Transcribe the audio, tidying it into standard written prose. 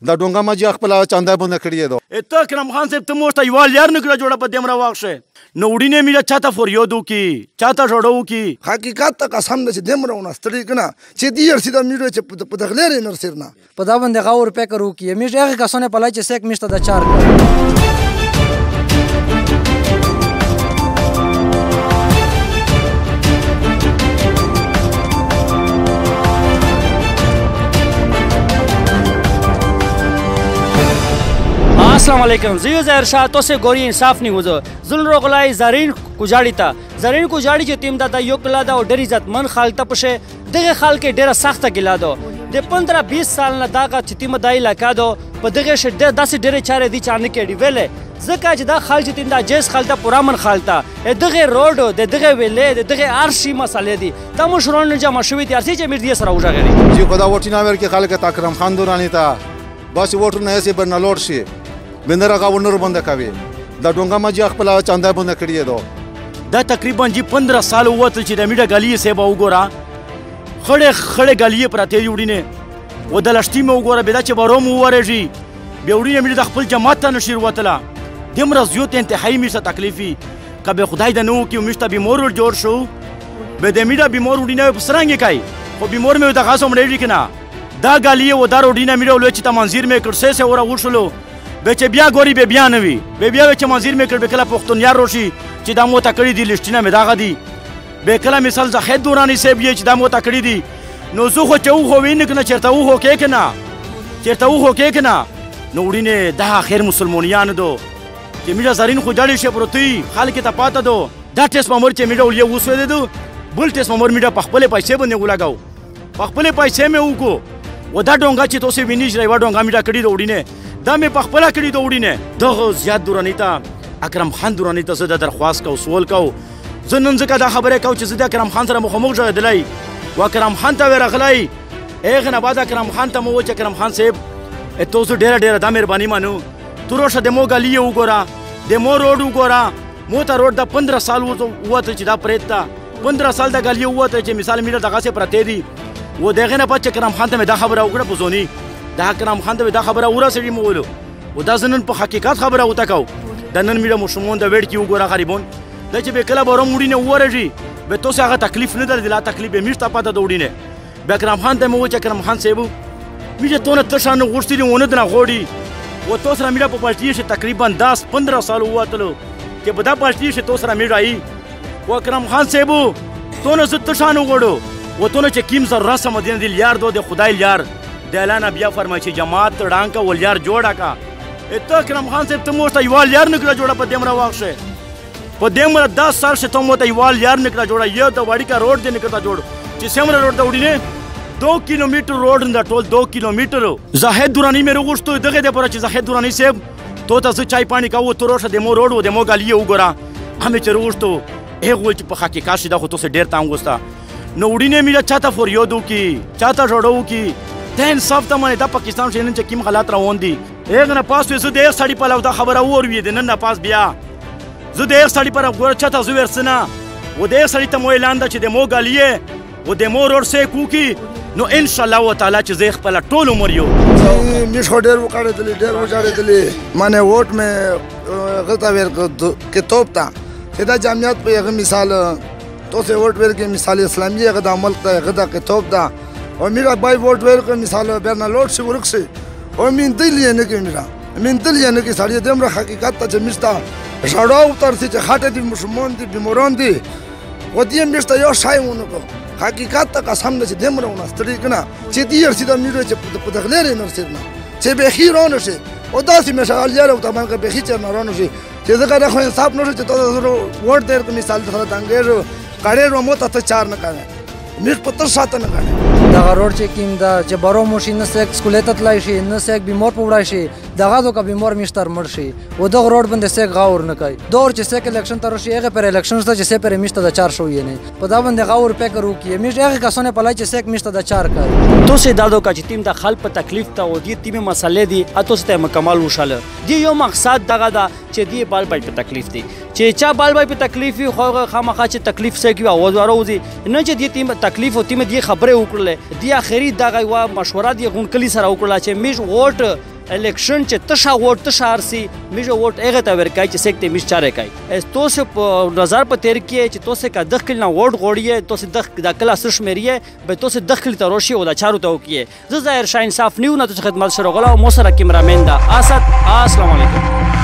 دا ډونګه مجي خپل چاندا بنده کړی دو ته اکرم خان صاحب ته موسته یوال یار نکړه جوړه په دمرا واښه نو وډینه میرا چاته فریادو کی چاته جوړو کی حقیقت ته قسم ده چې دمرا ونستړي کنه چې دی ارسیدا میرا چې په دغلې نر سرنا په دا باندې غور فکر وکي میش هغه کسونه په لای چې سیک میشته د چار السلام علیکم زیو ظاهر شاه تو سے گوری انصاف نہیں وزو ظلم روغلای زرین کوجاړی تا زرین کوجاړی چې تیم دا یو کلا دا ډیر عزت من خالته پشه دغه خال کې ډیره سخته ګلا دو د 15-20 سال نه داغه چې تیم دای لکا دو په دغه شډه داسې ډیره چاره دي چانه کې دی ویلې زکه چې دا خال چې تیم دا جیس خالته پورامن خالته دغه روډ دغه ویلې دغه ارشي مسالې دي دا مشرون جمع شوی دي ارسي چې میر دي سره وژغړي جی خدا وټینا ور کې خالق اکرم خان دورانی تا بس وټو نه سي برنالوټ شي بندر غاونر بنده کوي دا ډونګه مجي خپل چاندا بنده کړی دو دا تقریبا جی 15 سال وته چې د میډا غالیه سیبا وګورا خړې خړې غالیه پراته وډینه و د لشتي مې وګوره بدا چې بروم ورېږي به وډینه میډا خپل جماعت ته نشیر وتلا دمر زیوت انتهایی میشه تکلیفي کبه خدای د نو کې مشته بیمور جوړ شو به د میډا بیمور وډینه پسرانګي کوي خو بیمور مې د غاسو مړېږي کنه دا غالیه و دا وډینه میډا ولې چې تمنځیر مې کړسه سه ورا وښلو به چې بیا ګوري به بیا نه وي به بیا چې منظیر مې کړ به کله پښتون یار روشي چې دا مو تکړی دي لښتینه مې داغه دي به کله مثال زاهد دورانی صاحب یې چې دا مو تکړی دي نو زه خو چې خو وین کنه چرته خو کې کنه چرته خو کې کنه نو وړینه دا خیر مسلمانیان دو چې میرا زرین خو جاړي شه پروتي خلک ته پاته دو دا ټیس مامور چې میرا ولې وسوي دو بل ټیس مامور میرا په خپل پیسې باندې ولاګاو په خپل پیسې مې وکړو و دا ډونګه چې تاسو ویني چې و ډونګه میرا کړی وړینه دا مې په خپله کړي د وړینې دغه زیات دوراني ته اکرم خان دوراني ته زه د درخواست کو سوال کو زه نن ځکه دا خبره کو چې زه د اکرم خان سره مخامخ ژغېدلی و اکرم خان ته وې راغلی هغې نه بعد اکرم خان ته مو وویل چې اکرم خان صاحب تاسو ډېره ډېره دا مهرباني مانو تو راشه د مو ګالیه وګوره د مو روډ وګوره مو ته روډ د 15 سال ووته چې دا پرېت ته 15 سال د ګالیه ووته چې مثال میډه دغسې پرتې دي و د هغې نه بعد چې اکرم خان ته مې دا خبره وکړه په زوني دا اکرم خان ته دا خبره ورسېږي مو ولو و دا زنن په حقیقت خبره وته کو دا نن میډه مشمون د ویډ کې وګوره غریبون دا چې به کله بروم وړینه ورېږي به تاسو هغه تکلیف نه درځي لا تکلیف به میشته پاته د وړینه به اکرم خان ته مو چې اکرم خان صاحب میډه تونه تشانه غوښتي ونه دنا غوړي و تاسو سره میډه په پارټي شه تقریبا 10-15 سال واتلو چې په دا پارټي شه تاسو سره میډه ای و اکرم خان صاحب تونه زت تشانه غوړو و تونه چې کیم زر رسم دین دی یار دو د خدای یار د اعلان بیا فرمایي چې جماعت ډانکا ولیار جوړه کا ته اکرم خان صاحب ته موسته یوال یار نکړه جوړه په دمرا واښه په دمرا 10 سال شه ته موته یوال یار نکړه جوړه یو د وړي کا روډ دې نکړه جوړ چې سمره روډ ته وډینه 2 کیلومتر روډ نه ټول 2 کیلومتر زاهد دورانی مې وغوښتو دغه د پر چې زاهد دورانی صاحب تو تاسو چای پانی کاوه تو روشه د مو روډ و د مو غالیه وګوره همې چې وغوښتو هغه ول چې په حقیقت شي دا خو تاسو ډیر تام غوستا نو وډینه میرا چاته فریادو کی چاته جوړو کی ته انصاف ته مانه دا پاکستان شنن چې کیم حالات روان دي هغه نه پاس وې زه د 1 سړی په لور دا خبره وروي د نن نه پاس بیا زه د 1 سړی پر غوړ چاته زو ورسنه و د 1 سړی ته مو اعلان دا چې د مو غالیه و د مو روډ سه کوکی نو ان شاء الله تعالی چې زه خپل ټول عمر یو می شو ډېر وکړې ډېر وځړې مانه ووټ مې غلطه ور کتاب تا چې دا جامعیت په هغه مثال تو سه ووټ ور کې مثال اسلامي هغه د عمل ته هغه د کتاب دا او میرا بای ووټ ور کې مثال برنالوټ سی ورکسي او من دل یې نه کې میرا من دل یې نه کې سړی دمر حقیقت ته چې مستا ژړاو تر چې خاطه دي مسلمان دي بیماران دي و دې مستا یو شای ونه کو حقیقت ته قسم نه چې دمر ونه ستړي کنه چې دې ارسیدا میرا چې په دغلې نه رسېدنه چې به خیرونه شي او داسې مشغل یاره او تمام به خي چر نه رانه شي چې زګره خو انصاف نه شي چې تاسو ووټ دې مثال سره تنګېرو کړي رو مو ته چار نه کړي میټ پتر ساته نه کړي دغه روډ چې کیم دا چې بارو ماشین نه سیک سکولته تلای شي نه سیک بیمار پوړای شي دغه دوه بیمار مشتر مړ شي و دغه روډ باندې سیک غاور نه کوي دور چې سیک الیکشن تر شي هغه پر الیکشن ته چې سه پر مشته د 400 یې نه په دا باندې غاور فکر وکي مش هغه کسونه په لای چې سیک مشته د 4 کوي تو سے دادو کا چې تیم د خلک په تکلیف ته او دی تیم مسلې دي اته ته مکمل وشاله دی یو مقصد دغه دا چې دی بال بای په تکلیف دي چې چا بال بای په تکلیف خو خامخا چې تکلیف سه کی आवाज وروزي نه چې دی تیم تکلیف او تیم دی خبره وکړله دی اخري دغه وا مشوره دی غونکلی سره وکړه چې میش ووټ الیکشن چې تشا ووټ تشا ارسي میش ووټ هغه ته ورکای چې سکته میش چاره کوي تو سے نظر په تیر کې چې تو سے کا دخل نه ووټ غوړی تو سے د کلا سرش مریه به تو سے دخل ته روشي او د چارو ته وکیه ز ظاهر شاه انصاف نیو نه خدمت سره غلا او مو سره کیمرامین دا اسد السلام علیکم.